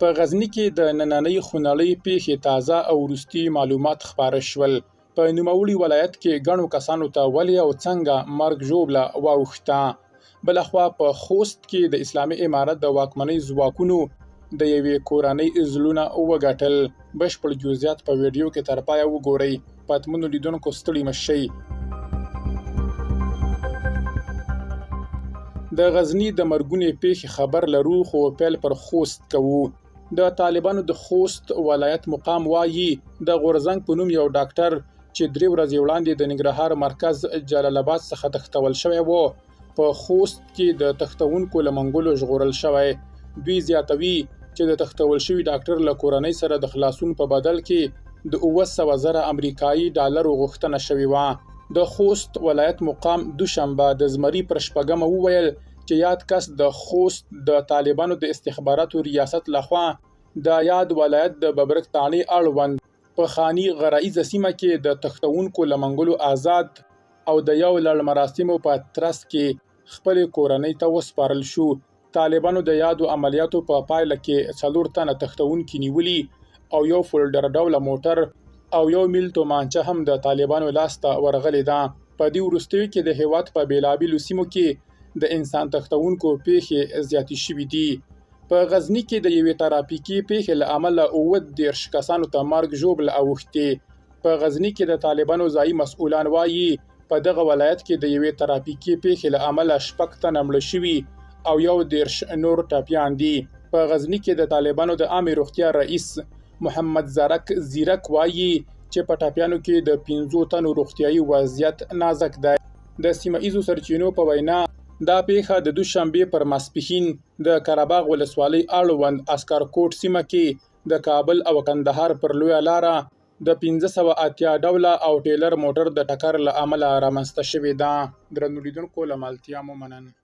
په غزني کې د نننۍ خونړۍ پیښې تازه او وروستي معلومات خپاره شول. په نوموړي ولایت کې ګڼو کسانو ته ولې او څنګه مرګ ژوبله واوښته. بلخوا په خوست کې د اسلامي امارت د واکمنۍ ځواکونو د یوې کورنۍ زړونه وګټل. بشپړ جزئیات په ویډیو کې تر پایه وګورئ. پاتمنو لیدونکو ستړي مه شئ. د غزني د مرګونې پیښې خبر لرو، خو پیل پر خوست کوو. د طالبانو د خوست ولایت مقام وایي د غورزنګ په نوم یو ډاکټر چې 3 ورځې وړاندې د ننګرهار مرکز جلال آباد څخه تښتول شوی و، په خوست کې د تښتونکو له منګولو ژغورل شوی. دوی زیاتوي چې د تښتول شوي ډاکټر له کورنۍ سره د خلاصون په بدل کې د 700,000 امریکایي ډالرو غوښتنه شوې وه. د خوست ولایت مقام دوشنبه د زمري پر 8مه وویل چې یاد کس د خوست د طالبانو د استخباراتو ریاست لخوا د یاد ولایت د ببرک تاڼۍ اړوند په خاني غرایزه سیمه کې د تښتونکو له منګولو آزاد او د یو لړ مراسمو په ترڅ کې خپل کورنۍ ته وسپارل شو. طالبانو د یادو عملیاتو په پایله کې 4 تنه تښتونکي نیولي او یو فولډر ډوله موټر او 1 میل تومانچه هم د طالبانو لاسته ورغلې ده. په دې وروستیو کې د هیواد په بیلابیلو سیمو کې د انسان تښتونکو پیښې زیاتې شوې دي. په غزني کې د یوې ترافیکي پیښې له امله 30 کسانو ته مرګ ژوبله اوښتې. په غزني کې د طالبانو ځایي مسؤلان وایي په دغه ولایت کې د یوې ترافیکي پیښې له امله 6 تنه مړه شوي او 11 نور ټپیان دي. په غزني کې د طالبانو د عامې روغتیا رئیس محمد زرک زیرک وایي چې په ټپیانو کې د 15 تنو روغتیایي وضعیت نازک دی. د سیمه ایزو سرچینو په وینا دا پیښه د دوشنبې پر ماسپښین د قرهباغ ولسوالۍ اړوند اسکرکوټ سیمه کې د کابل او کندهار پر لویه لاره د 580 ډوله او ټیلر موټر د ټکر له امله رامنځته شوې ده. درنو لیدونکو له ملتیا مو مننه.